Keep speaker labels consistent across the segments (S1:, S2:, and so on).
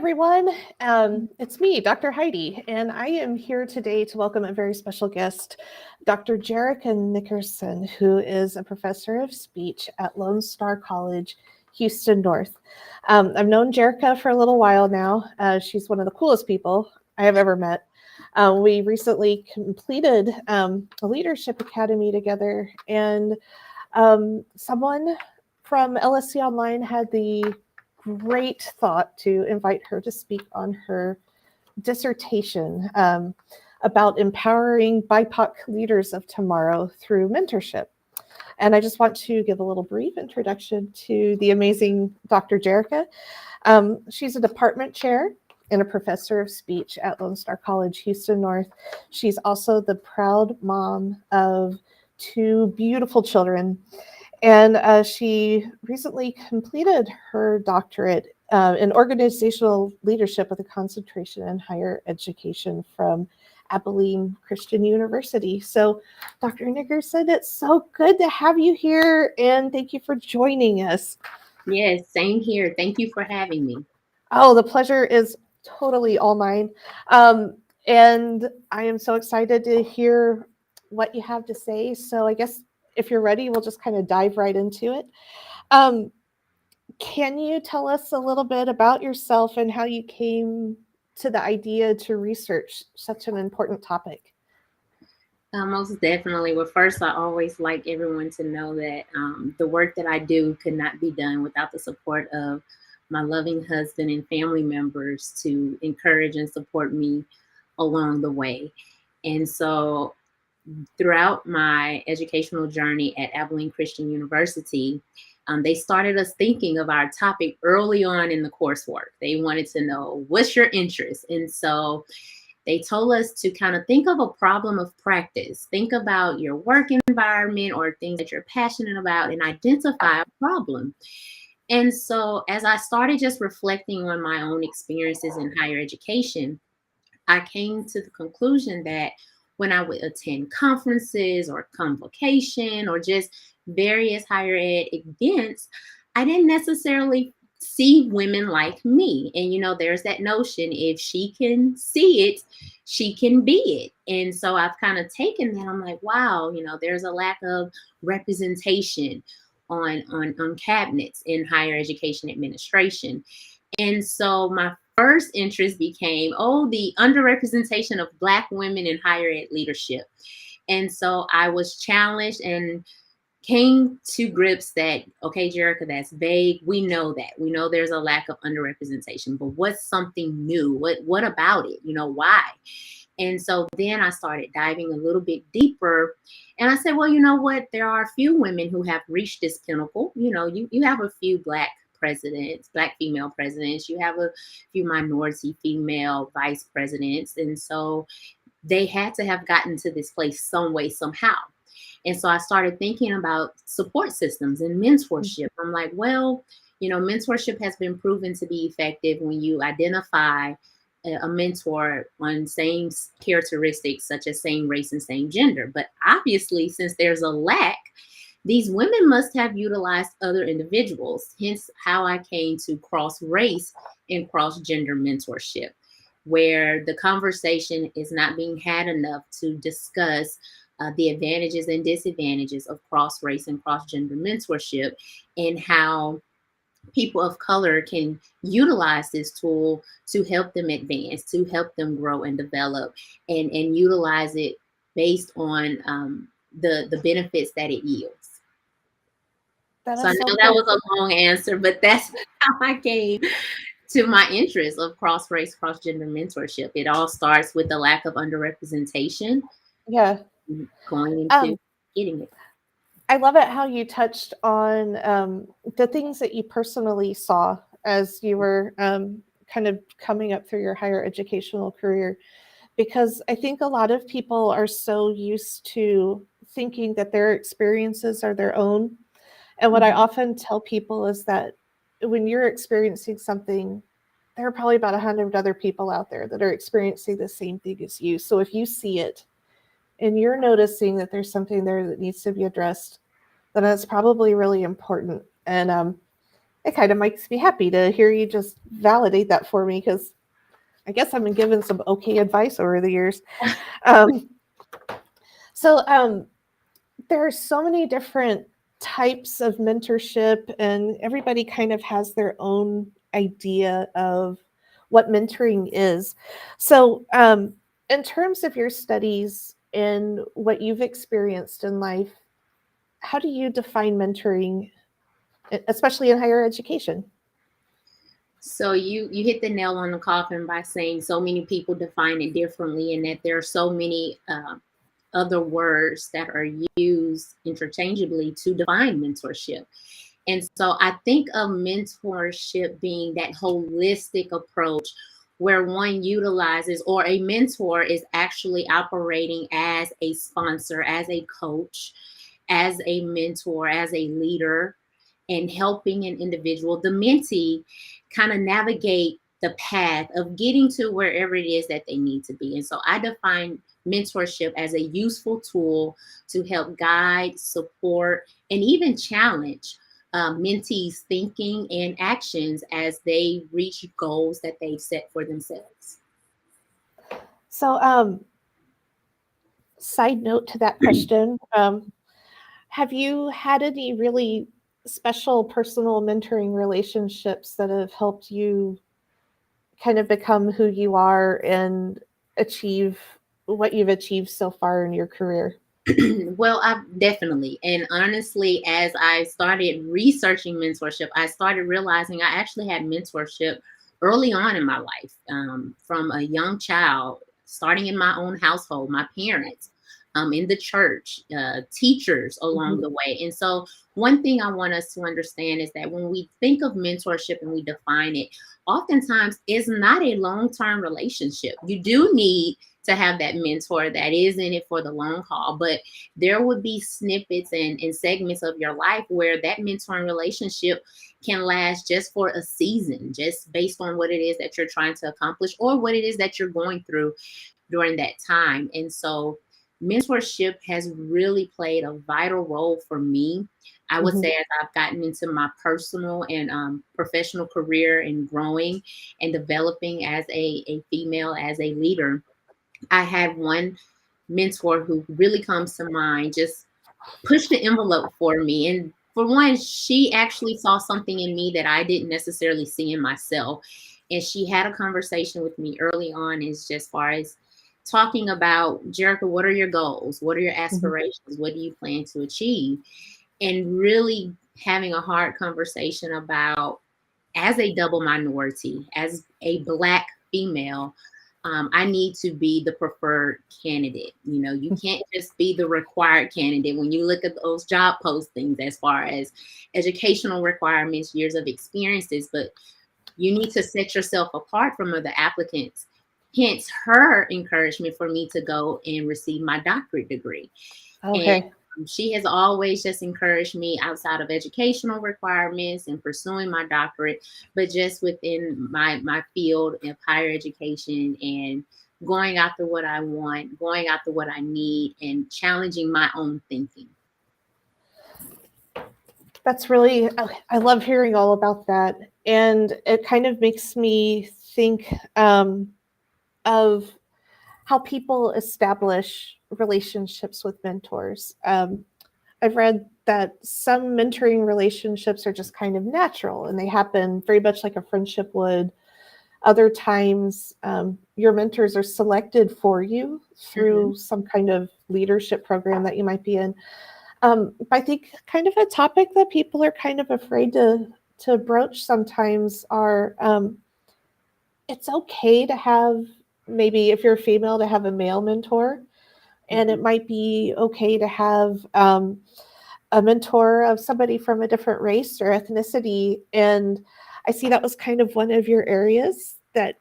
S1: everyone. It's me, Dr. Heidi, and I am here today to welcome a very special guest, Dr. Jerica Nickerson, who is a professor of speech at Lone Star College, Houston North. I've known Jerica for a little while now. She's one of the coolest people I have ever met. We recently completed a leadership academy together, and someone from LSC Online had the great thought to invite her to speak on her dissertation about empowering BIPOC leaders of tomorrow through mentorship. And I just want to give a little brief introduction to the amazing Dr. Jerica. She's a department chair and a professor of speech at Lone Star College, Houston North. She's also the proud mom of two beautiful children. And she recently completed her doctorate in organizational leadership with a concentration in higher education from Abilene Christian University. So, Dr. Nickerson, it's so good to have you here, and thank you for joining us.
S2: Yes, same here. Thank you for having me.
S1: Oh, the pleasure is totally all mine. And I am so excited to hear what you have to say. So I guess if you're ready, we'll just kind of dive right into it. Can you tell us a little bit about yourself and how you came to the idea to research such an important topic?
S2: Most definitely. Well, first, I always like everyone to know that the work that I do could not be done without the support of my loving husband and family members to encourage and support me along the way. And so, throughout my educational journey at Abilene Christian University, they started us thinking of our topic early on in the coursework. They wanted to know, what's your interest? And so they told us to kind of think of a problem of practice. Think about your work environment or things that you're passionate about and identify a problem. And so as I started just reflecting on my own experiences in higher education, I came to the conclusion that when I would attend conferences or convocation or just various higher ed events, I didn't necessarily see women like me. And, there's that notion, if she can see it, she can be it. And so I've kind of taken that. I'm like, wow, there's a lack of representation on cabinets in higher education administration. And so my first interest became, the underrepresentation of Black women in higher ed leadership. And so I was challenged and came to grips that, okay, Jerica, that's vague. We know that. We know there's a lack of underrepresentation, but what's something new? What about it? Why? And so then I started diving a little bit deeper, and I said, well, you know what? There are a few women who have reached this pinnacle. You have a few Black presidents, Black female presidents. You have a few minority female vice presidents. And so they had to have gotten to this place some way, somehow. And so I started thinking about support systems and mentorship. I'm like, well, mentorship has been proven to be effective when you identify a mentor on same characteristics such as same race and same gender. But obviously, since there's a lack, these women must have utilized other individuals, hence how I came to cross-race and cross-gender mentorship, where the conversation is not being had enough to discuss the advantages and disadvantages of cross-race and cross-gender mentorship and how people of color can utilize this tool to help them advance, to help them grow and develop, and utilize it based on the benefits that it yields. So I know that was a long answer, but that's how I came to my interest of cross-race, cross-gender mentorship. It all starts with the lack of underrepresentation.
S1: Yeah.
S2: Going into getting it.
S1: I love it how you touched on the things that you personally saw as you were kind of coming up through your higher educational career, because I think a lot of people are so used to thinking that their experiences are their own. And what I often tell people is that when you're experiencing something, there are probably about 100 other people out there that are experiencing the same thing as you. So if you see it and you're noticing that there's something there that needs to be addressed, then that's probably really important. And it kind of makes me happy to hear you just validate that for me, because I guess I've been given some okay advice over the years. Um, so there are so many different types of mentorship, and everybody kind of has their own idea of what mentoring is. So in terms of your studies and what you've experienced in life, how do you define mentoring, especially in higher education?
S2: So you hit the nail on the coffin by saying so many people define it differently, and that there are so many other words that are used interchangeably to define mentorship. And so I think of mentorship being that holistic approach where one utilizes, or a mentor is actually operating as a sponsor, as a coach, as a mentor, as a leader, and helping an individual, the mentee, kind of navigate the path of getting to wherever it is that they need to be. And so I define mentorship as a useful tool to help guide, support, and even challenge mentees' thinking and actions as they reach goals that they've set for themselves.
S1: So side note to that question, have you had any really special personal mentoring relationships that have helped you kind of become who you are and achieve what you've achieved so far in your career?
S2: Well, I definitely. And honestly, as I started researching mentorship, I started realizing I actually had mentorship early on in my life, from a young child, starting in my own household, my parents, in the church, teachers along
S1: Mhm.
S2: the way. And so, one thing I want us to understand is that when we think of mentorship and we define it, oftentimes it's not a long term relationship. You do need to have that mentor that is in it for the long haul, but there would be snippets and segments of your life where that mentoring relationship can last just for a season, just based on what it is that you're trying to accomplish or what it is that you're going through during that time. And so mentorship has really played a vital role for me. I would
S1: Mhm.
S2: say as I've gotten into my personal and professional career and growing and developing as a female, as a leader, I had one mentor who really comes to mind, just pushed the envelope for me. And for one, she actually saw something in me that I didn't necessarily see in myself. And she had a conversation with me early on, as just far as talking about, Jericho, what are your goals? What are your
S1: Mhm.
S2: aspirations? What do you plan to achieve? And really having a hard conversation about, as a double minority, as a Black female, I need to be the preferred candidate. You know, you can't just be the required candidate. When you look at those job postings, as far as educational requirements, years of experiences, but you need to set yourself apart from other applicants. Hence her encouragement for me to go and receive my doctorate degree. And
S1: Okay.
S2: she has always just encouraged me outside of educational requirements and pursuing my doctorate, but just within my field of higher education and going after what I want, going after what I need, and challenging my own thinking.
S1: That's really, I love hearing all about that. And it kind of makes me think of how people establish relationships with mentors. I've read that some mentoring relationships are just kind of natural and they happen very much like a friendship would. Other times, your mentors are selected for you
S2: Mhm.
S1: through some kind of leadership program that you might be in. I think kind of a topic that people are kind of afraid to broach sometimes are, it's okay to have, maybe if you're a female, to have a male mentor, and it
S2: Mhm.
S1: might be okay to have a mentor of somebody from a different race or ethnicity. And I see that was kind of one of your areas that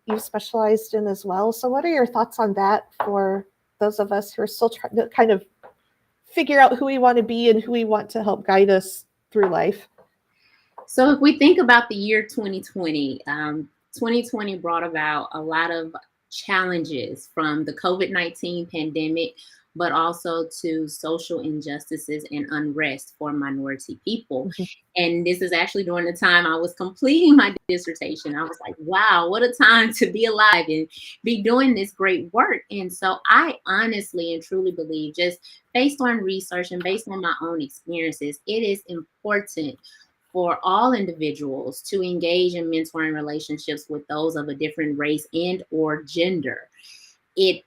S1: you specialized in as well. So, what are your thoughts on that for those of us who are still trying to kind of figure out who we want to be and who we want to help guide us through life?
S2: So if we think about the year 2020, 2020 brought about a lot of challenges, from the COVID-19 pandemic, but also to social injustices and unrest for minority people.
S1: Mhm.
S2: And this is actually during the time I was completing my dissertation. I was like, wow, what a time to be alive and be doing this great work. And so I honestly and truly believe, just based on research and based on my own experiences, it is important for all individuals to engage in mentoring relationships with those of a different race and or gender. It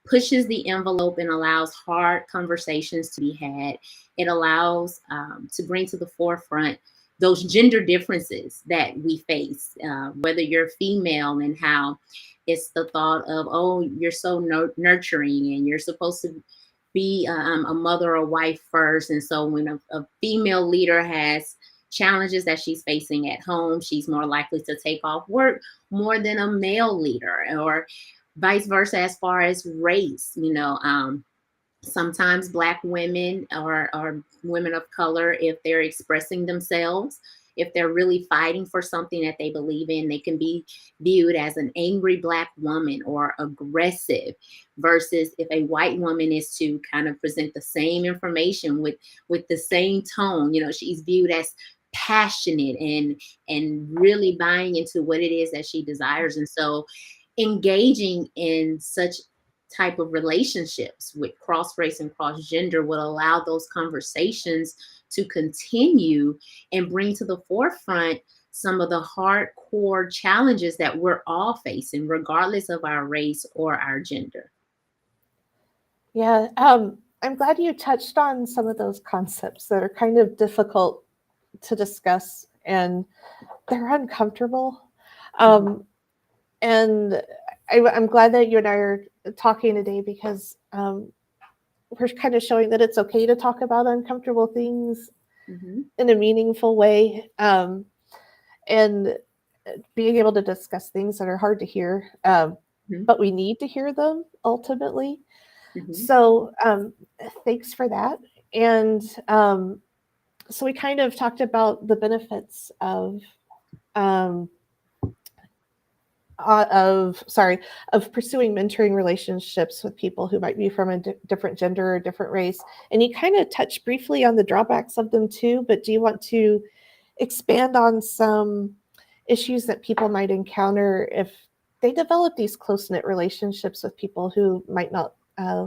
S2: pushes the envelope and allows hard conversations to be had. It allows to bring to the forefront those gender differences that we face, whether you're female, and how it's the thought of, oh, you're so nurturing and you're supposed to be a mother or wife first. And so when a female leader has challenges that she's facing at home, she's more likely to take off work more than a male leader, or vice versa as far as race. Sometimes Black women or women of color, if they're expressing themselves, if they're really fighting for something that they believe in, they can be viewed as an angry Black woman or aggressive, versus if a white woman is to kind of present the same information with the same tone, she's viewed as passionate and really buying into what it is that she desires. And so engaging in such type of relationships with cross race and cross gender would allow those conversations to continue and bring to the forefront some of the hardcore challenges that we're all facing, regardless of our race or our gender.
S1: Yeah, I'm glad you touched on some of those concepts that are kind of difficult to discuss and they're uncomfortable. And I'm glad that you and I are talking today because we're kind of showing that it's okay to talk about uncomfortable things in a meaningful way, and being able to discuss things that are hard to hear, but we need to hear them ultimately. So thanks for that. And so we kind of talked about the benefits of pursuing mentoring relationships with people who might be from a different gender or different race. And you kind of touched briefly on the drawbacks of them too, but do you want to expand on some issues that people might encounter if they develop these close-knit relationships with people who might not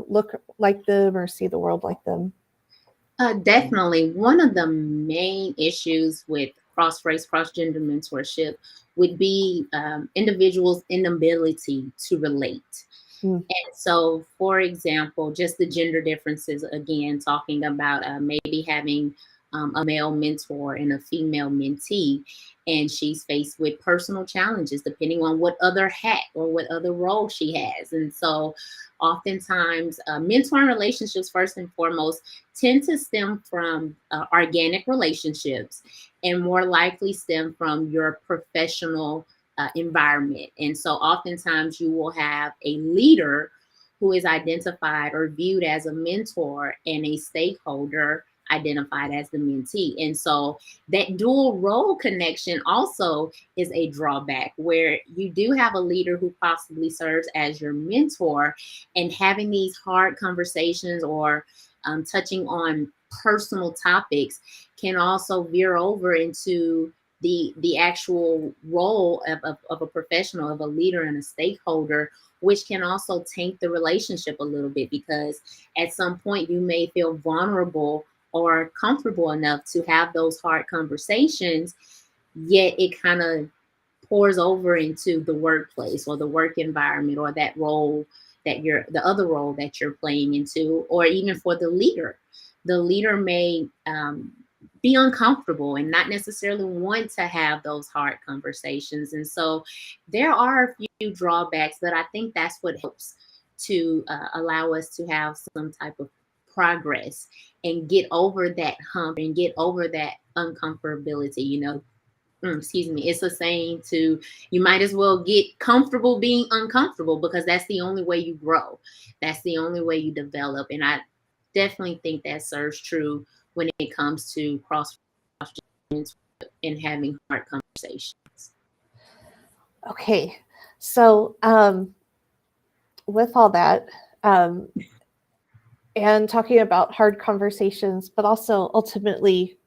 S1: look like them or see the world like them?
S2: Definitely. One of the main issues with cross-race, cross-gender mentorship would be individuals' inability to relate. And so, for example, just the gender differences, again, talking about maybe having a male mentor and a female mentee, and she's faced with personal challenges depending on what other hat or what other role she has. And so oftentimes mentoring relationships, first and foremost, tend to stem from organic relationships and more likely stem from your professional environment. And so oftentimes you will have a leader who is identified or viewed as a mentor and a stakeholder identified as the mentee. And so that dual role connection also is a drawback, where you do have a leader who possibly serves as your mentor, and having these hard conversations or touching on personal topics can also veer over into the actual role of a professional, of a leader and a stakeholder, which can also taint the relationship a little bit, because at some point you may feel vulnerable or comfortable enough to have those hard conversations, yet it kind of pours over into the workplace or the work environment, or that role that the other role that you're playing into, or even for the leader. The leader may be uncomfortable and not necessarily want to have those hard conversations. And so there are a few drawbacks, but I think that's what helps to allow us to have some type of progress and get over that hump and get over that uncomfortability. Excuse me, it's a saying to, you might as well get comfortable being uncomfortable, because that's the only way you grow. That's the only way you develop. And I definitely think that serves true when it comes to cross and having hard conversations.
S1: Okay, so with all that, and talking about hard conversations, but also ultimately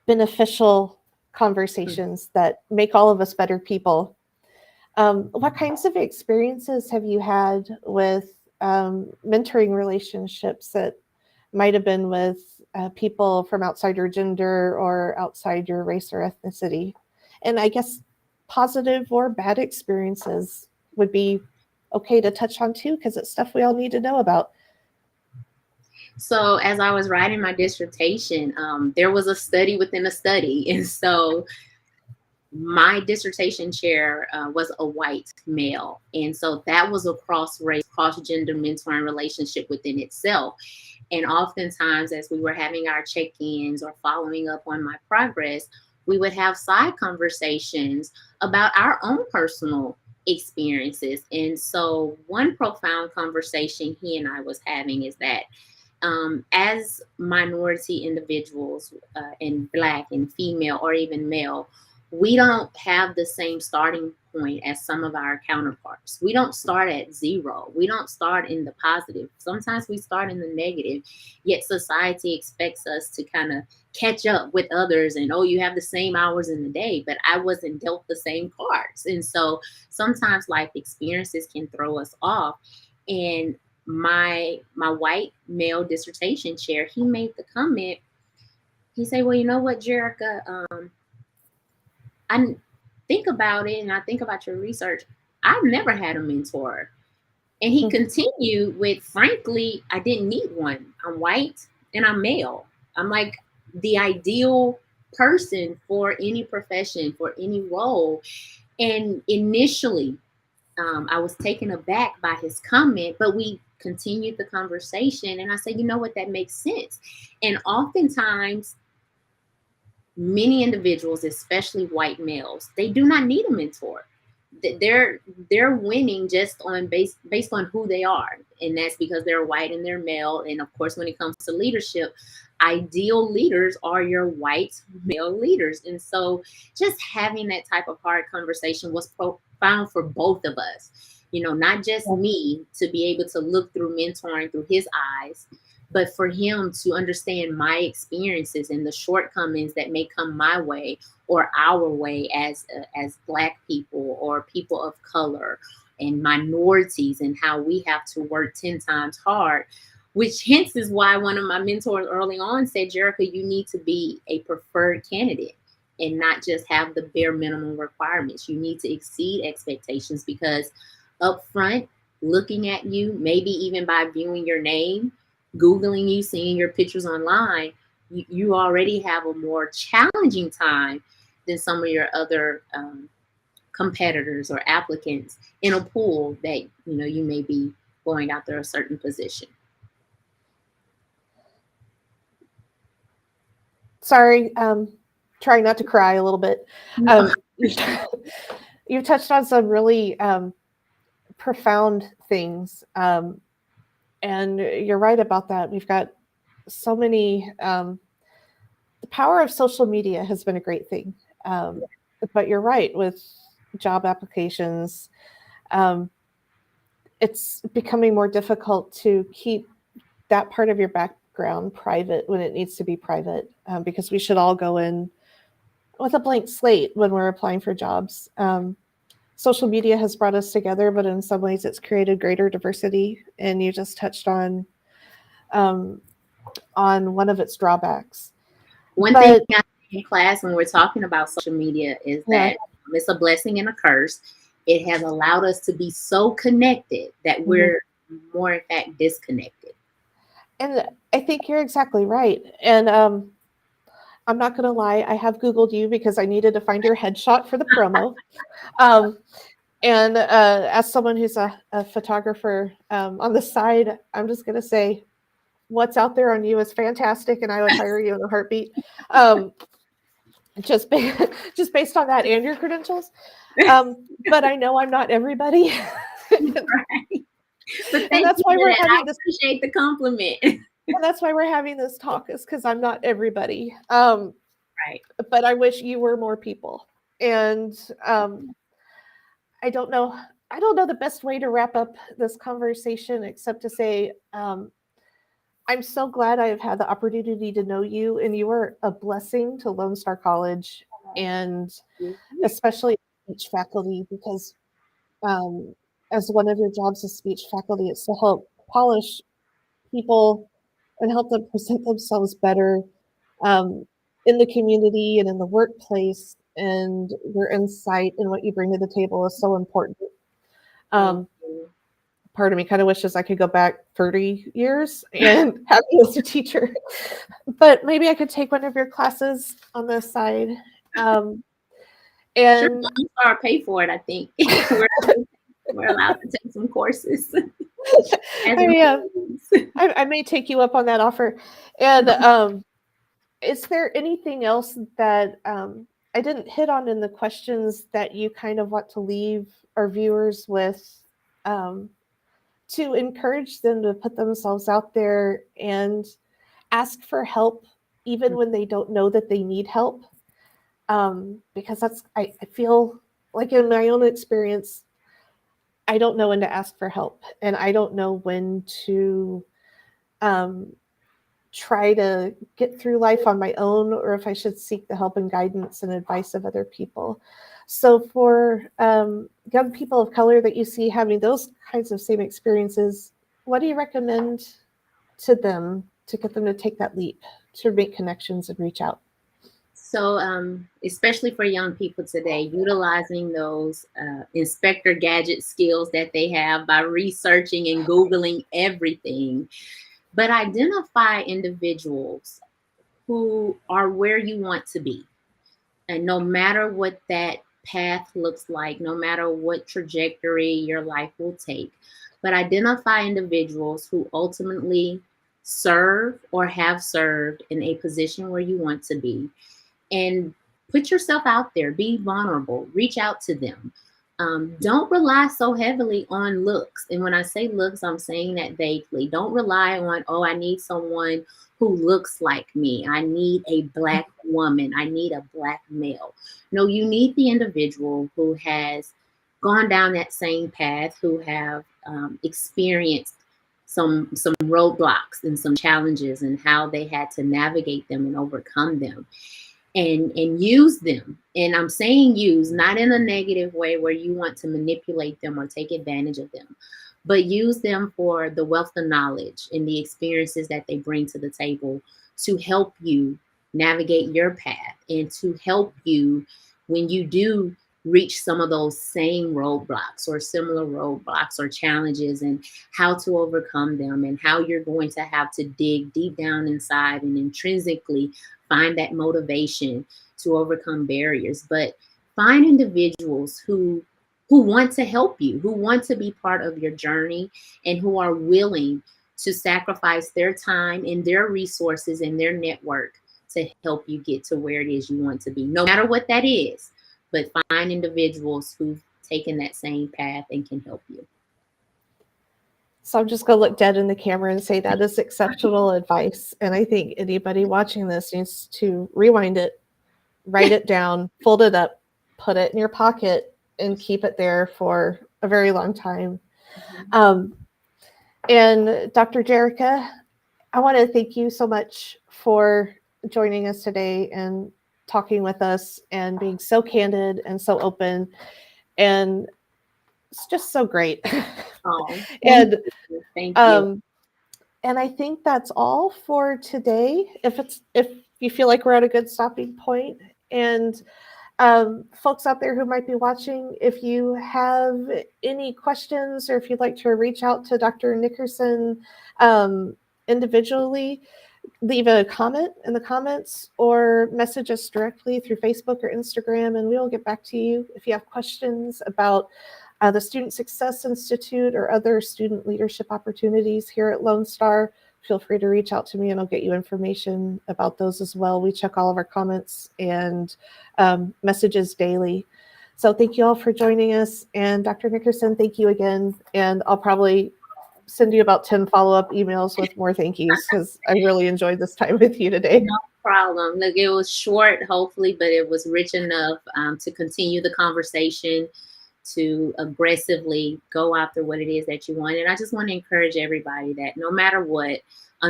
S1: beneficial conversations that make all of us better people. What kinds of experiences have you had with mentoring relationships that might have been with people from outside your gender or outside your race or ethnicity? And I guess positive or bad experiences would be okay to touch on too, because it's stuff we all need to know about.
S2: So as I was writing my dissertation, there was a study within a study. And so my dissertation chair was a white male. And so that was a cross-race, cross-gender mentoring relationship within itself. And oftentimes, as we were having our check-ins or following up on my progress, we would have side conversations about our own personal experiences. And so one profound conversation he and I was having is that as minority individuals and Black and female or even male, we don't have the same starting point as some of our counterparts. We don't start at zero. We don't start in the positive. Sometimes we start in the negative, yet society expects us to kind of catch up with others and, oh, you have the same hours in the day, but I wasn't dealt the same cards. And so sometimes life experiences can throw us off. And my white male dissertation chair, he made the comment. He said, well, you know what, Jerica, I think about it and I think about your research. I've never had a mentor. And he continued with, frankly, I didn't need one. I'm white and I'm male. I'm like the ideal person for any profession, for any role. And initially, I was taken aback by his comment, but we continued the conversation. And I said, you know what, that makes sense. And oftentimes, many individuals, especially white males, they do not need a mentor. They're winning just on based on who they are, and that's because they're white and they're male. And of course, when it comes to leadership, ideal leaders are your white male leaders. And so, just having that type of hard conversation was profound for both of us. You know, not just me to be able to look through mentoring through his eyes, but for him to understand my experiences and the shortcomings that may come my way or our way as Black people or people of color and minorities, and how we have to work 10 times hard, which hence is why one of my mentors early on said, Jerica, you need to be a preferred candidate and not just have the bare minimum requirements. You need to exceed expectations, because up front, looking at you, maybe even by viewing your name, Googling you, seeing your pictures online, you already have a more challenging time than some of your other competitors or applicants in a pool that, you know, you may be going after a certain position.
S1: Sorry, trying not to cry a little bit.
S2: No.
S1: You've touched on some really profound things. And you're right about that. We've got so many, the power of social media has been a great thing. But you're right, with job applications, it's becoming more difficult to keep that part of your background private when it needs to be private, because we should all go in with a blank slate when we're applying for jobs. Social media has brought us together, but in some ways it's created greater diversity. And you just touched on one of its drawbacks.
S2: One thing in class when we're talking about social media is that it's a blessing and a curse. It has allowed us to be so connected that we're more, in fact, disconnected.
S1: And I think you're exactly right. And I'm not going to lie, I have Googled you because I needed to find your headshot for the promo. And as someone who's a photographer on the side, I'm just going to say what's out there on you is fantastic, and I would hire you in a heartbeat. Just based on that and your credentials. But I know I'm not everybody.
S2: Right. But
S1: and that's why we're having
S2: this. I appreciate the compliment.
S1: And that's why we're having this talk, is because I'm not everybody.
S2: Right.
S1: But I wish you were more people. And I don't know the best way to wrap up this conversation except to say, I'm so glad I've had the opportunity to know you, and you are a blessing to Lone Star College, and especially speech faculty, because um, as one of your jobs as speech faculty, it's to help polish people and help them present themselves better um, in the community and in the workplace. And your insight and what you bring to the table is so important.
S2: Thank
S1: Um,
S2: you.
S1: Part of me kind of wishes I could go back 30 years and have you as a teacher, but maybe I could take one of your classes on the side. Um,
S2: Sure,
S1: and
S2: Lone Star pay for it, I think. We're allowed to take some courses as
S1: I,
S2: employees.
S1: I may take you up on that offer. And is there anything else that I didn't hit on in the questions that you kind of want to leave our viewers with to encourage them to put themselves out there and ask for help, even when they don't know that they need help? Because I feel like in my own experience, I don't know when to ask for help, and I don't know when to um, try to get through life on my own, or if I should seek the help and guidance and advice of other people. So for young people of color that you see having those kinds of same experiences, what do you recommend to them to get them to take that leap, to make connections and reach out?
S2: So, especially for young people today, utilizing those inspector gadget skills that they have by researching and Googling everything, but identify individuals who are where you want to be. And no matter what that path looks like, no matter what trajectory your life will take, but identify individuals who ultimately serve or have served in a position where you want to be, and put yourself out there, be vulnerable, reach out to them. Don't rely so heavily on looks. And when I say looks, I'm saying that vaguely. Don't rely on, oh, I need someone who looks like me. I need a Black woman. I need a Black male. No, you need the individual who has gone down that same path, who have experienced some roadblocks and some challenges, and how they had to navigate them and overcome them, and use them. And I'm saying use, not in a negative way where you want to manipulate them or take advantage of them, but use them for the wealth of knowledge and the experiences that they bring to the table to help you navigate your path, and to help you when you do reach some of those same roadblocks or similar roadblocks or challenges, and how to overcome them, and how you're going to have to dig deep down inside and intrinsically find that motivation to overcome barriers. But find individuals who want to help you, who want to be part of your journey, and who are willing to sacrifice their time and their resources and their network to help you get to where it is you want to be, no matter what that is. But find individuals who've taken that same path and can help you.
S1: So I'm just going to look dead in the camera and say that is exceptional advice. And I think anybody watching this needs to rewind it, write it down, fold it up, put it in your pocket, and keep it there for a very long time. And Dr. Jerica, I want to thank you so much for joining us today and talking with us and being so candid and so open. And it's just so great.
S2: Oh,
S1: and
S2: thank you.
S1: And I think that's all for today. If you feel like we're at a good stopping point, and folks out there who might be watching, if you have any questions, or if you'd like to reach out to Dr. Nickerson individually, leave a comment in the comments or message us directly through Facebook or Instagram, and we'll get back to you. If you have questions about the Student Success Institute or other student leadership opportunities here at Lone Star, feel free to reach out to me and I'll get you information about those as well. We check all of our comments and messages daily. So thank you all for joining us. And Dr. Nickerson, thank you again. And I'll probably send you about 10 follow-up emails with more thank yous, because I really enjoyed this time with you today.
S2: No problem. Look, it was short, hopefully, but it was rich enough to continue the conversation, to aggressively go after what it is that you want. And I just want to encourage everybody that no matter what,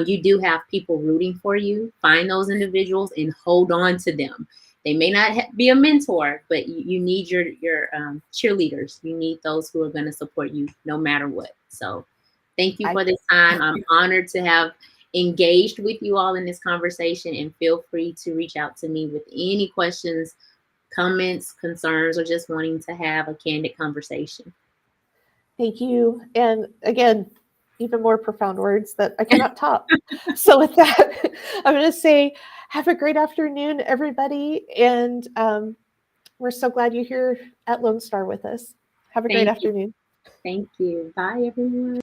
S2: you do have people rooting for you. Find those individuals and hold on to them. They may not be a mentor, but you need your cheerleaders. You need those who are going to support you no matter what. So thank you for this time. I'm honored to have engaged with you all in this conversation, and feel free to reach out to me with any questions, comments, concerns, or just wanting to have a candid conversation.
S1: Thank you. And again, even more profound words that I cannot top. So with that, I'm going to say, have a great afternoon, everybody. And we're so glad you're here at Lone Star with us. Have a great afternoon.
S2: Thank you. Bye, everyone.